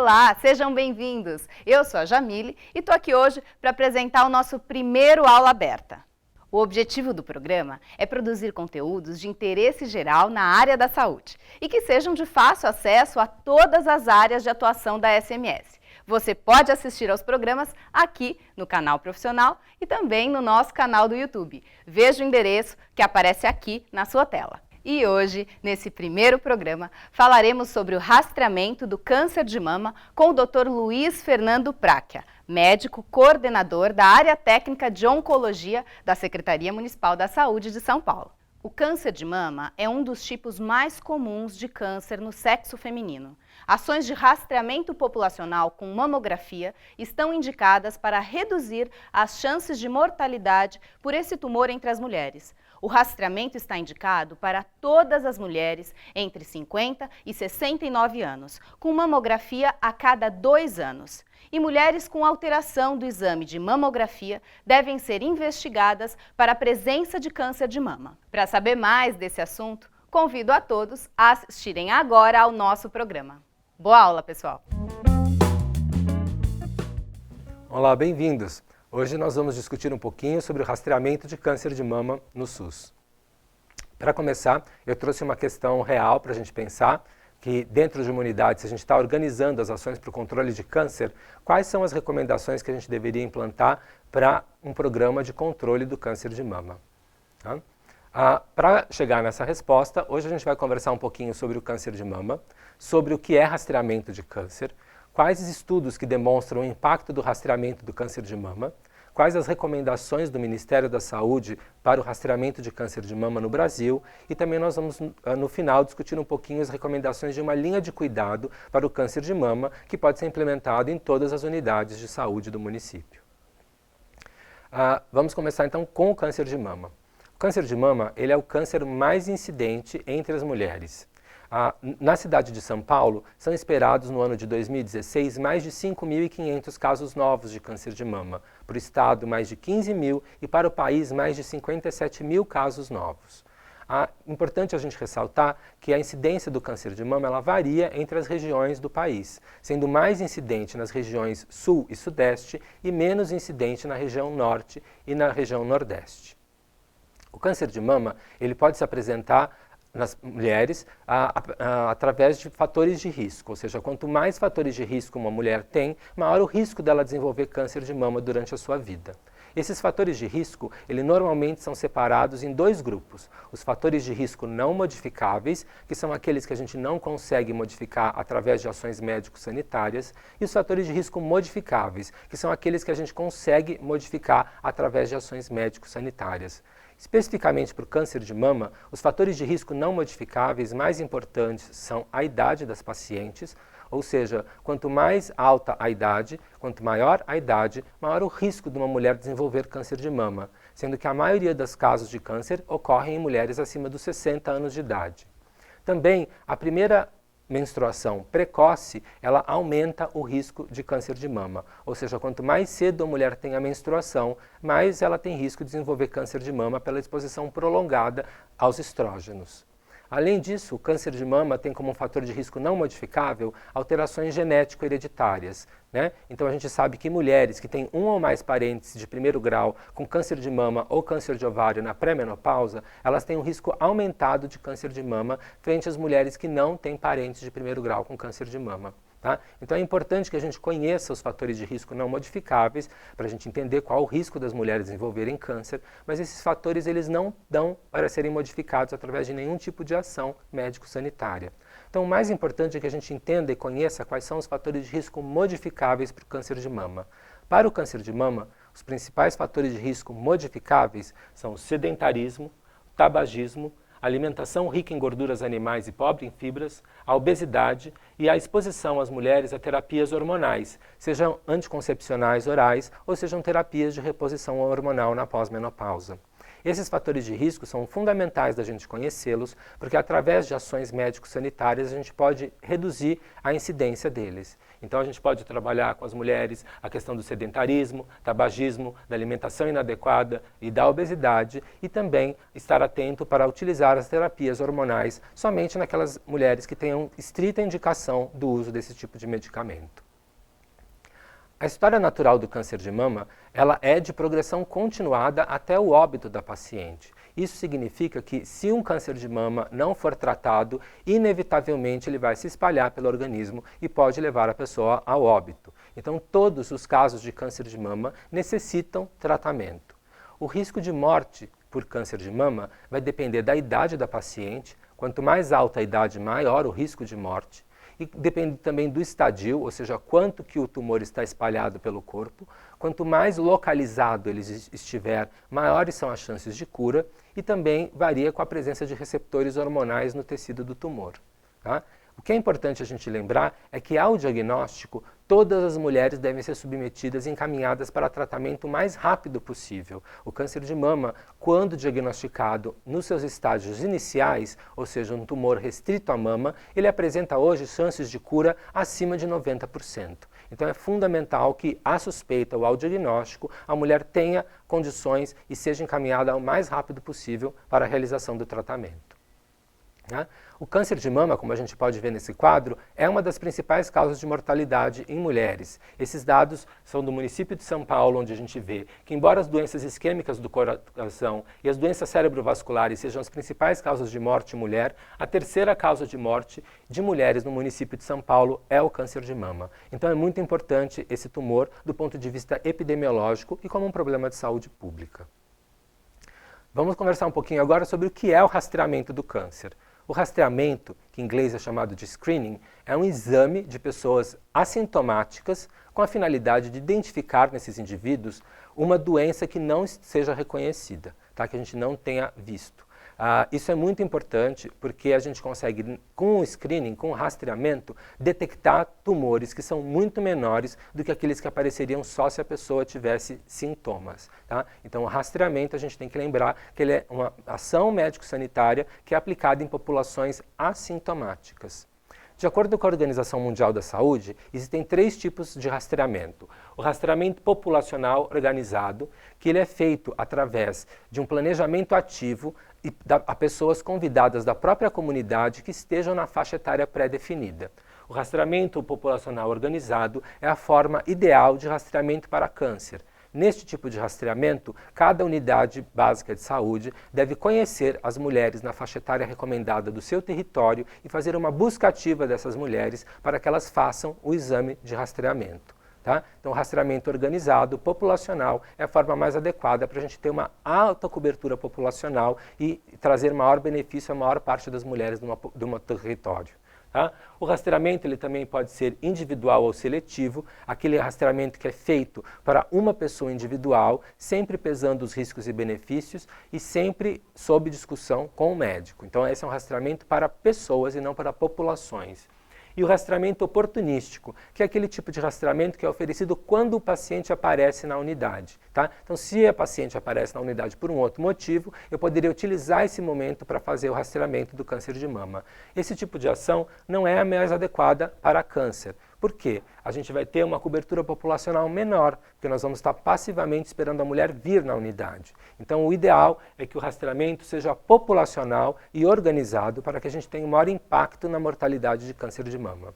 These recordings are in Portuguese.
Olá, sejam bem-vindos! Eu sou a Jamile e estou aqui hoje para apresentar o nosso primeiro Aula Aberta. O objetivo do programa é produzir conteúdos de interesse geral na área da saúde e que sejam de fácil acesso a todas as áreas de atuação da SMS. Você pode assistir aos programas aqui no canal profissional e também no nosso canal do YouTube. Veja o endereço que aparece aqui na sua tela. E hoje, nesse primeiro programa, falaremos sobre o rastreamento do câncer de mama com o Dr. Luiz Fernando Práquia, médico coordenador da área técnica de oncologia da Secretaria Municipal da Saúde de São Paulo. O câncer de mama é um dos tipos mais comuns de câncer no sexo feminino. Ações de rastreamento populacional com mamografia estão indicadas para reduzir as chances de mortalidade por esse tumor entre as mulheres. O rastreamento está indicado para todas as mulheres entre 50 e 69 anos, com mamografia a cada 2 anos. E mulheres com alteração do exame de mamografia devem ser investigadas para a presença de câncer de mama. Para saber mais desse assunto, convido a todos a assistirem agora ao nosso programa. Boa aula, pessoal! Olá, bem-vindos! Hoje nós vamos discutir um pouquinho sobre o rastreamento de câncer de mama no SUS. Para começar, eu trouxe uma questão real para a gente pensar, que dentro de uma unidade, se a gente está organizando as ações para o controle de câncer, quais são as recomendações que a gente deveria implantar para um programa de controle do câncer de mama? Para chegar nessa resposta, hoje a gente vai conversar um pouquinho sobre o câncer de mama, sobre o que é rastreamento de câncer, quais os estudos que demonstram o impacto do rastreamento do câncer de mama, quais as recomendações do Ministério da Saúde para o rastreamento de câncer de mama no Brasil e também nós vamos, no final, discutir um pouquinho as recomendações de uma linha de cuidado para o câncer de mama que pode ser implementado em todas as unidades de saúde do município. Vamos começar então com o câncer de mama. O câncer de mama ele é o câncer mais incidente entre as mulheres. Na cidade de São Paulo, são esperados no ano de 2016 mais de 5.500 casos novos de câncer de mama. Para o estado, mais de 15 mil e para o país, mais de 57 mil casos novos. É importante a gente ressaltar que a incidência do câncer de mama ela varia entre as regiões do país, sendo mais incidente nas regiões sul e sudeste e menos incidente na região norte e na região nordeste. O câncer de mama ele pode se apresentar nas mulheres através de fatores de risco, ou seja, quanto mais fatores de risco uma mulher tem, maior o risco dela desenvolver câncer de mama durante a sua vida. Esses fatores de risco, normalmente são separados em 2 grupos. Os fatores de risco não modificáveis, que são aqueles que a gente não consegue modificar através de ações médico-sanitárias, e os fatores de risco modificáveis, que são aqueles que a gente consegue modificar através de ações médico-sanitárias. Especificamente para o câncer de mama, os fatores de risco não modificáveis mais importantes são a idade das pacientes, ou seja, quanto mais alta a idade, quanto maior a idade, maior o risco de uma mulher desenvolver câncer de mama, sendo que a maioria dos casos de câncer ocorrem em mulheres acima dos 60 anos de idade. Também, a primeira menstruação precoce, ela aumenta o risco de câncer de mama. Ou seja, quanto mais cedo a mulher tem a menstruação, mais ela tem risco de desenvolver câncer de mama pela exposição prolongada aos estrógenos. Além disso, o câncer de mama tem como um fator de risco não modificável alterações genético-hereditárias. Então a gente sabe que mulheres que têm um ou mais parentes de primeiro grau com câncer de mama ou câncer de ovário na pré-menopausa, elas têm um risco aumentado de câncer de mama frente às mulheres que não têm parentes de primeiro grau com câncer de mama. Então é importante que a gente conheça os fatores de risco não modificáveis para a gente entender qual o risco das mulheres desenvolverem câncer, mas esses fatores eles não dão para serem modificados através de nenhum tipo de ação médico-sanitária. Então o mais importante é que a gente entenda e conheça quais são os fatores de risco modificáveis para o câncer de mama. Para o câncer de mama, os principais fatores de risco modificáveis são o sedentarismo, o tabagismo, alimentação rica em gorduras animais e pobre em fibras, a obesidade e a exposição às mulheres a terapias hormonais, sejam anticoncepcionais orais ou sejam terapias de reposição hormonal na pós-menopausa. Esses fatores de risco são fundamentais da gente conhecê-los, porque através de ações médico-sanitárias a gente pode reduzir a incidência deles. Então a gente pode trabalhar com as mulheres a questão do sedentarismo, tabagismo, da alimentação inadequada e da obesidade, e também estar atento para utilizar as terapias hormonais somente naquelas mulheres que tenham estrita indicação do uso desse tipo de medicamento. A história natural do câncer de mama, ela é de progressão continuada até o óbito da paciente. Isso significa que, se um câncer de mama não for tratado, inevitavelmente ele vai se espalhar pelo organismo e pode levar a pessoa ao óbito. Então, todos os casos de câncer de mama necessitam tratamento. O risco de morte por câncer de mama vai depender da idade da paciente. Quanto mais alta a idade, maior o risco de morte. E depende também do estadio, ou seja, quanto que o tumor está espalhado pelo corpo. Quanto mais localizado ele estiver, maiores são as chances de cura, e também varia com a presença de receptores hormonais no tecido do tumor. Tá? O que é importante a gente lembrar é que, ao diagnóstico, todas as mulheres devem ser submetidas e encaminhadas para tratamento o mais rápido possível. O câncer de mama, quando diagnosticado nos seus estágios iniciais, ou seja, um tumor restrito à mama, ele apresenta hoje chances de cura acima de 90%. Então é fundamental que, à suspeita ou ao diagnóstico, a mulher tenha condições e seja encaminhada o mais rápido possível para a realização do tratamento. O câncer de mama, como a gente pode ver nesse quadro, é uma das principais causas de mortalidade em mulheres. Esses dados são do município de São Paulo, onde a gente vê que, embora as doenças isquêmicas do coração e as doenças cerebrovasculares sejam as principais causas de morte em mulher, a terceira causa de morte de mulheres no município de São Paulo é o câncer de mama. Então é muito importante esse tumor do ponto de vista epidemiológico e como um problema de saúde pública. Vamos conversar um pouquinho agora sobre o que é o rastreamento do câncer. O rastreamento, que em inglês é chamado de screening, é um exame de pessoas assintomáticas com a finalidade de identificar nesses indivíduos uma doença que não seja reconhecida, tá? Que a gente não tenha visto. Isso é muito importante porque a gente consegue, com o screening, com o rastreamento, detectar tumores que são muito menores do que aqueles que apareceriam só se a pessoa tivesse sintomas. Tá? Então, o rastreamento, a gente tem que lembrar que ele é uma ação médico-sanitária que é aplicada em populações assintomáticas. De acordo com a Organização Mundial da Saúde, existem 3 tipos de rastreamento. O rastreamento populacional organizado, que ele é feito através de um planejamento ativo a pessoas convidadas da própria comunidade que estejam na faixa etária pré-definida. O rastreamento populacional organizado é a forma ideal de rastreamento para câncer. Neste tipo de rastreamento, cada unidade básica de saúde deve conhecer as mulheres na faixa etária recomendada do seu território e fazer uma busca ativa dessas mulheres para que elas façam o exame de rastreamento. Tá? Então, o rastreamento organizado, populacional, é a forma mais adequada para a gente ter uma alta cobertura populacional e trazer maior benefício à maior parte das mulheres de um território. Tá? O rastreamento ele também pode ser individual ou seletivo, aquele rastreamento que é feito para uma pessoa individual, sempre pesando os riscos e benefícios e sempre sob discussão com o médico. Então, esse é um rastreamento para pessoas e não para populações. E o rastreamento oportunístico, que é aquele tipo de rastreamento que é oferecido quando o paciente aparece na unidade. Tá? Então, se a paciente aparece na unidade por um outro motivo, eu poderia utilizar esse momento para fazer o rastreamento do câncer de mama. Esse tipo de ação não é a mais adequada para câncer. Por quê? A gente vai ter uma cobertura populacional menor, porque nós vamos estar passivamente esperando a mulher vir na unidade. Então, o ideal é que o rastreamento seja populacional e organizado para que a gente tenha um maior impacto na mortalidade de câncer de mama.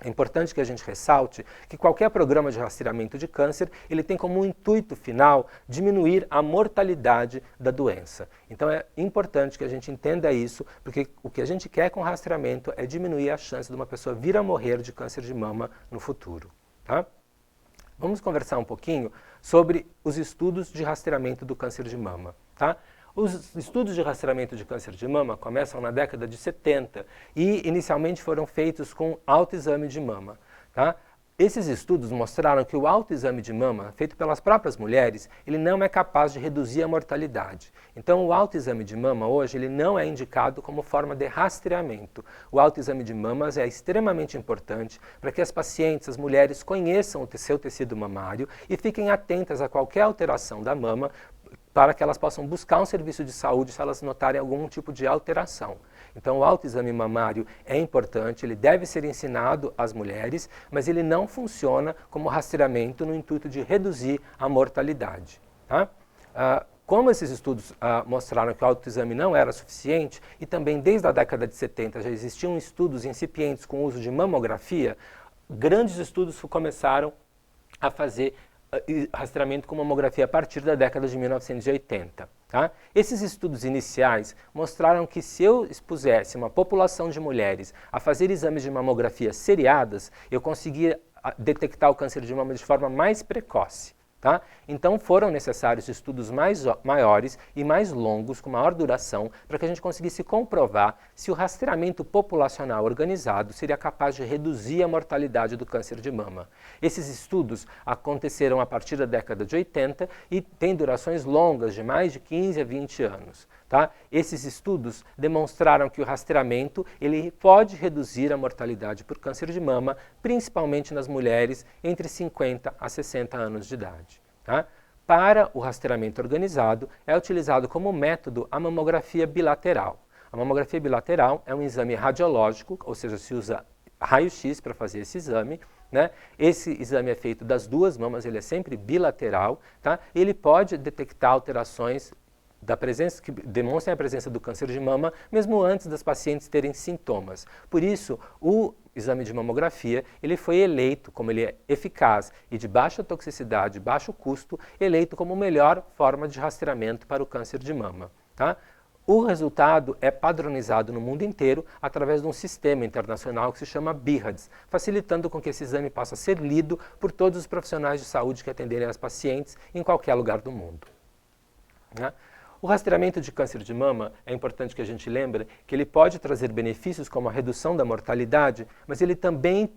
É importante que a gente ressalte que qualquer programa de rastreamento de câncer, ele tem como intuito final diminuir a mortalidade da doença. Então é importante que a gente entenda isso, porque o que a gente quer com o rastreamento é diminuir a chance de uma pessoa vir a morrer de câncer de mama no futuro. Tá? Vamos conversar um pouquinho sobre os estudos de rastreamento do câncer de mama. Tá? Os estudos de rastreamento de câncer de mama começam na década de 70 e inicialmente foram feitos com autoexame de mama. Tá? Esses estudos mostraram que o autoexame de mama, feito pelas próprias mulheres, ele não é capaz de reduzir a mortalidade. Então, o autoexame de mama hoje ele não é indicado como forma de rastreamento. O autoexame de mamas é extremamente importante para que as pacientes, as mulheres, conheçam o seu tecido mamário e fiquem atentas a qualquer alteração da mama, para que elas possam buscar um serviço de saúde se elas notarem algum tipo de alteração. Então o autoexame mamário é importante, ele deve ser ensinado às mulheres, mas ele não funciona como rastreamento no intuito de reduzir a mortalidade. Tá? Como esses estudos mostraram que o autoexame não era suficiente, e também desde a década de 70 já existiam estudos incipientes com o uso de mamografia, grandes estudos começaram a fazer rastreamento com mamografia a partir da década de 1980. Tá? Esses estudos iniciais mostraram que se eu expusesse uma população de mulheres a fazer exames de mamografia seriadas, eu conseguia detectar o câncer de mama de forma mais precoce. Tá? Então foram necessários estudos maiores e mais longos, com maior duração, para que a gente conseguisse comprovar se o rastreamento populacional organizado seria capaz de reduzir a mortalidade do câncer de mama. Esses estudos aconteceram a partir da década de 80 e têm durações longas, de mais de 15 a 20 anos. Tá? Esses estudos demonstraram que o rastreamento ele pode reduzir a mortalidade por câncer de mama, principalmente nas mulheres entre 50 a 60 anos de idade. Tá? Para o rastreamento organizado, é utilizado como método a mamografia bilateral. A mamografia bilateral é um exame radiológico, ou seja, se usa raio-x para fazer esse exame. Né? Esse exame é feito das duas mamas, ele é sempre bilateral. Tá? Ele pode detectar alterações da presença, que demonstrem a presença do câncer de mama, mesmo antes das pacientes terem sintomas. Por isso, o exame de mamografia, ele foi eleito, como ele é eficaz e de baixa toxicidade, baixo custo, eleito como a melhor forma de rastreamento para o câncer de mama. Tá? O resultado é padronizado no mundo inteiro através de um sistema internacional que se chama BIRADS, facilitando com que esse exame possa ser lido por todos os profissionais de saúde que atenderem as pacientes em qualquer lugar do mundo. Né? O rastreamento de câncer de mama, é importante que a gente lembre que ele pode trazer benefícios como a redução da mortalidade, mas ele também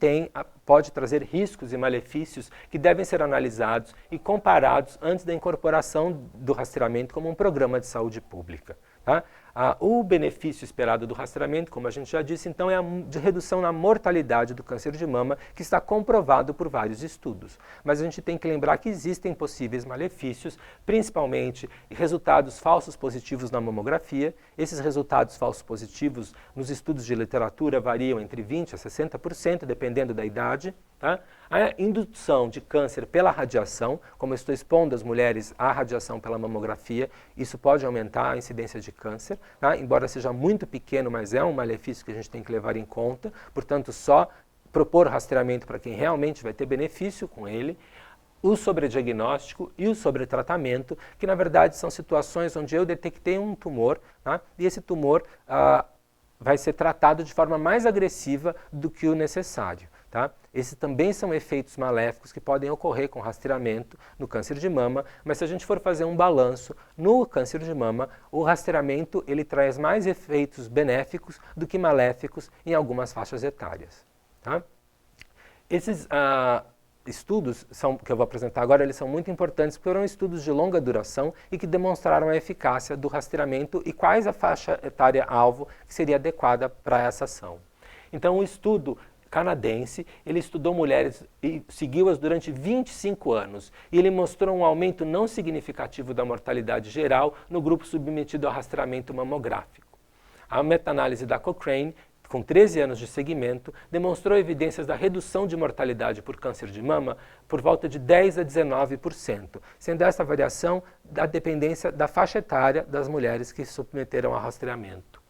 pode trazer riscos e malefícios que devem ser analisados e comparados antes da incorporação do rastreamento como um programa de saúde pública. Tá? O benefício esperado do rastreamento, como a gente já disse, então é a de redução na mortalidade do câncer de mama, que está comprovado por vários estudos. Mas a gente tem que lembrar que existem possíveis malefícios, principalmente resultados falsos positivos na mamografia. Esses resultados falsos positivos nos estudos de literatura variam entre 20% a 60%, dependendo da idade. Tá? A indução de câncer pela radiação, como eu estou expondo as mulheres à radiação pela mamografia, isso pode aumentar a incidência de câncer, tá? Embora seja muito pequeno, mas é um malefício que a gente tem que levar em conta, portanto só propor rastreamento para quem realmente vai ter benefício com ele. O sobrediagnóstico e o sobretratamento, que na verdade são situações onde eu detectei um tumor, tá? E esse tumor vai ser tratado de forma mais agressiva do que o necessário. Tá? Esses também são efeitos maléficos que podem ocorrer com rastreamento no câncer de mama, mas se a gente for fazer um balanço no câncer de mama, o rastreamento ele traz mais efeitos benéficos do que maléficos em algumas faixas etárias. Tá? Esses estudos que eu vou apresentar agora, eles são muito importantes porque foram estudos de longa duração e que demonstraram a eficácia do rastreamento e quais a faixa etária-alvo que seria adequada para essa ação. Então, o estudo canadense, ele estudou mulheres e seguiu-as durante 25 anos. E ele mostrou um aumento não significativo da mortalidade geral no grupo submetido ao rastreamento mamográfico. A meta-análise da Cochrane, com 13 anos de seguimento, demonstrou evidências da redução de mortalidade por câncer de mama por volta de 10% a 19%, sendo essa variação da dependência da faixa etária das mulheres que se submeteram ao rastreamento.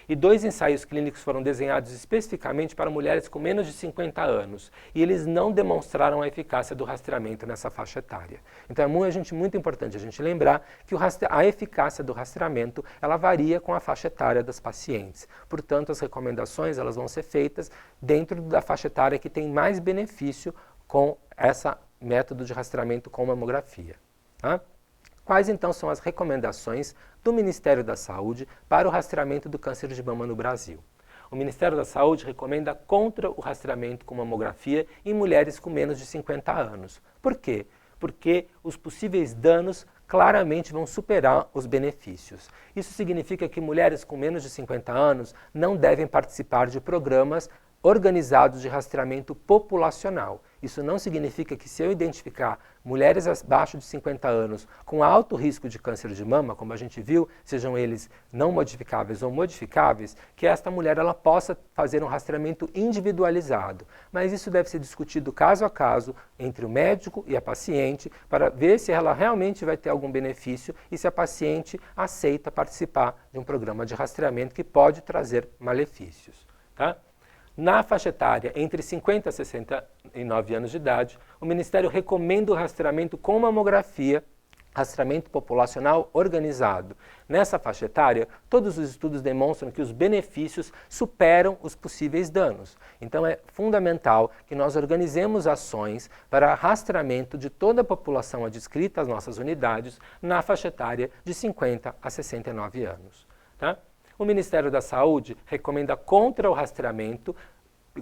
E 2 ensaios clínicos foram desenhados especificamente para mulheres com menos de 50 anos, e eles não demonstraram a eficácia do rastreamento nessa faixa etária. Então é muito importante a gente lembrar que a eficácia do rastreamento ela varia com a faixa etária das pacientes. Portanto, as recomendações elas vão ser feitas dentro da faixa etária que tem mais benefício com esse método de rastreamento com mamografia. Tá? Quais então são as recomendações do Ministério da Saúde para o rastreamento do câncer de mama no Brasil? O Ministério da Saúde recomenda contra o rastreamento com mamografia em mulheres com menos de 50 anos. Por quê? Porque os possíveis danos claramente vão superar os benefícios. Isso significa que mulheres com menos de 50 anos não devem participar de programas organizados de rastreamento populacional. Isso não significa que se eu identificar mulheres abaixo de 50 anos com alto risco de câncer de mama, como a gente viu, sejam eles não modificáveis ou modificáveis, que esta mulher ela possa fazer um rastreamento individualizado. Mas isso deve ser discutido caso a caso entre o médico e a paciente para ver se ela realmente vai ter algum benefício e se a paciente aceita participar de um programa de rastreamento que pode trazer malefícios. Tá? Na faixa etária entre 50 e 69 anos de idade, o Ministério recomenda o rastreamento com mamografia, rastreamento populacional organizado. Nessa faixa etária, todos os estudos demonstram que os benefícios superam os possíveis danos. Então é fundamental que nós organizemos ações para rastreamento de toda a população adscrita às nossas unidades na faixa etária de 50 a 69 anos. Tá? O Ministério da Saúde recomenda contra o rastreamento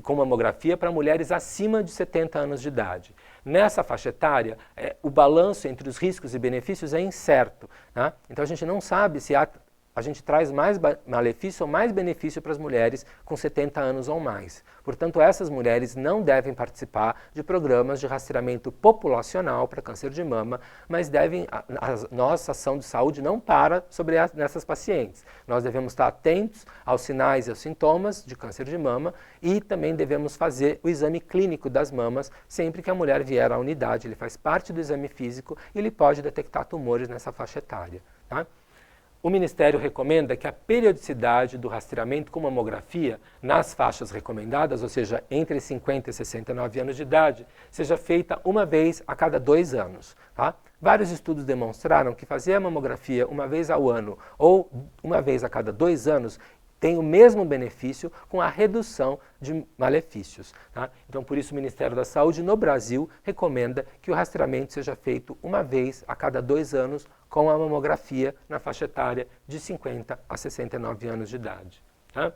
com mamografia para mulheres acima de 70 anos de idade. Nessa faixa etária, o balanço entre os riscos e benefícios é incerto. Né? Então a gente não sabe se a gente traz mais malefício ou mais benefício para as mulheres com 70 anos ou mais. Portanto, essas mulheres não devem participar de programas de rastreamento populacional para câncer de mama, mas a nossa ação de saúde não para sobre nessas pacientes. Nós devemos estar atentos aos sinais e aos sintomas de câncer de mama e também devemos fazer o exame clínico das mamas sempre que a mulher vier à unidade. Ele faz parte do exame físico e ele pode detectar tumores nessa faixa etária. Tá? O Ministério recomenda que a periodicidade do rastreamento com mamografia nas faixas recomendadas, ou seja, entre 50 e 69 anos de idade, seja feita uma vez a cada 2 anos. Tá? Vários estudos demonstraram que fazer a mamografia uma vez ao ano ou uma vez a cada 2 anos tem o mesmo benefício com a redução de malefícios. Tá? Então, por isso, o Ministério da Saúde no Brasil recomenda que o rastreamento seja feito uma vez a cada 2 anos com a mamografia na faixa etária de 50 a 69 anos de idade. Tá?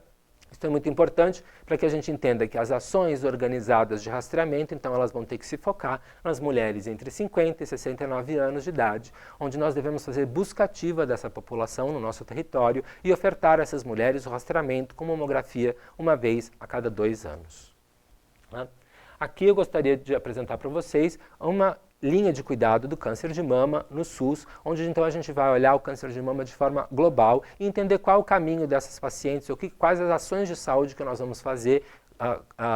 Isso é muito importante para que a gente entenda que as ações organizadas de rastreamento, então elas vão ter que se focar nas mulheres entre 50 e 69 anos de idade, onde nós devemos fazer busca ativa dessa população no nosso território e ofertar a essas mulheres o rastreamento com mamografia uma vez a cada 2 anos. Tá? Aqui eu gostaria de apresentar para vocês uma linha de cuidado do câncer de mama no SUS, onde então a gente vai olhar o câncer de mama de forma global e entender qual é o caminho dessas pacientes, quais as ações de saúde que nós vamos fazer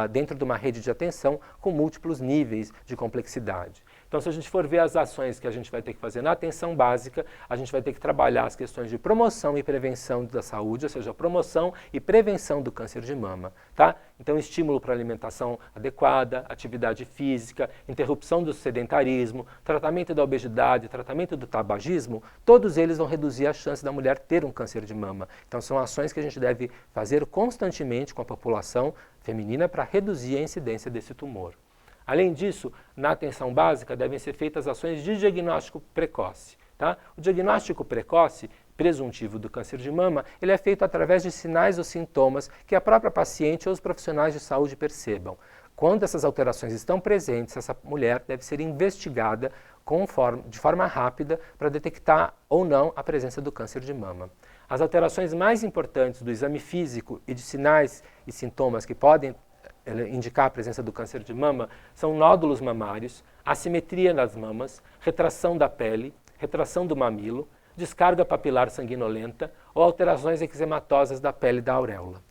dentro de uma rede de atenção com múltiplos níveis de complexidade. Então, se a gente for ver as ações que a gente vai ter que fazer na atenção básica, a gente vai ter que trabalhar as questões de promoção e prevenção da saúde, ou seja, promoção e prevenção do câncer de mama. Tá? Então, estímulo para alimentação adequada, atividade física, interrupção do sedentarismo, tratamento da obesidade, tratamento do tabagismo, todos eles vão reduzir a chance da mulher ter um câncer de mama. Então, são ações que a gente deve fazer constantemente com a população feminina para reduzir a incidência desse tumor. Além disso, na atenção básica devem ser feitas ações de diagnóstico precoce. Tá? O diagnóstico precoce, presuntivo do câncer de mama, ele é feito através de sinais ou sintomas que a própria paciente ou os profissionais de saúde percebam. Quando essas alterações estão presentes, essa mulher deve ser investigada de forma rápida para detectar ou não a presença do câncer de mama. As alterações mais importantes do exame físico e de sinais e sintomas que podem indicar a presença do câncer de mama são nódulos mamários, assimetria nas mamas, retração da pele, retração do mamilo, descarga papilar sanguinolenta ou alterações eczematosas da pele da auréola.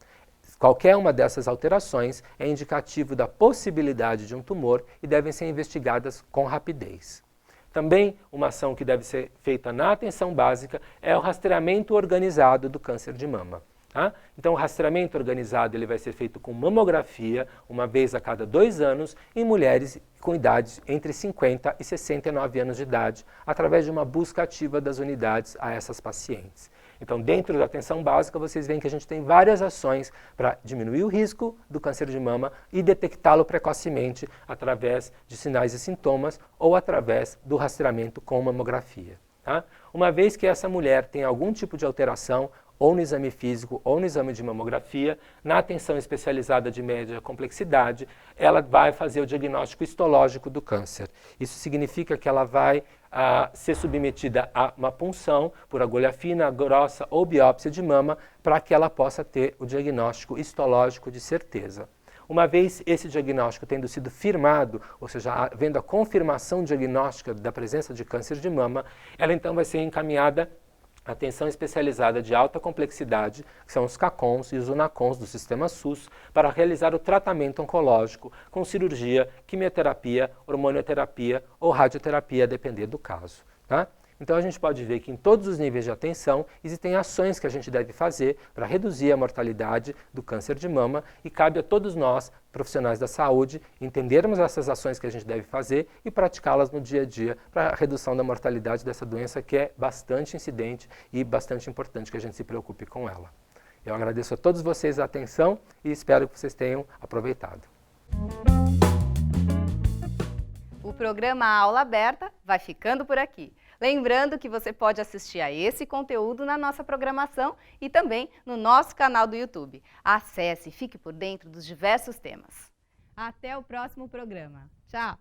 Qualquer uma dessas alterações é indicativo da possibilidade de um tumor e devem ser investigadas com rapidez. Também uma ação que deve ser feita na atenção básica é o rastreamento organizado do câncer de mama. Tá? Então, o rastreamento organizado ele vai ser feito com mamografia, uma vez a cada 2 anos, em mulheres com idades entre 50 e 69 anos de idade, através de uma busca ativa das unidades a essas pacientes. Então, dentro da atenção básica, vocês veem que a gente tem várias ações para diminuir o risco do câncer de mama e detectá-lo precocemente através de sinais e sintomas ou através do rastreamento com mamografia. Tá? Uma vez que essa mulher tem algum tipo de alteração, ou no exame físico, ou no exame de mamografia, na atenção especializada de média complexidade, ela vai fazer o diagnóstico histológico do câncer. Isso significa que ela vai ser submetida a uma punção por agulha fina, grossa ou biópsia de mama, para que ela possa ter o diagnóstico histológico de certeza. Uma vez esse diagnóstico tendo sido firmado, ou seja, havendo a confirmação diagnóstica da presença de câncer de mama, ela então vai ser encaminhada à atenção especializada de alta complexidade, que são os CACONs e os UNACONs do Sistema SUS, para realizar o tratamento oncológico com cirurgia, quimioterapia, hormonioterapia ou radioterapia, a depender do caso. Tá? Então a gente pode ver que em todos os níveis de atenção existem ações que a gente deve fazer para reduzir a mortalidade do câncer de mama e cabe a todos nós, profissionais da saúde, entendermos essas ações que a gente deve fazer e praticá-las no dia a dia para a redução da mortalidade dessa doença que é bastante incidente e bastante importante que a gente se preocupe com ela. Eu agradeço a todos vocês a atenção e espero que vocês tenham aproveitado. O programa Aula Aberta vai ficando por aqui. Lembrando que você pode assistir a esse conteúdo na nossa programação e também no nosso canal do YouTube. Acesse e fique por dentro dos diversos temas. Até o próximo programa. Tchau!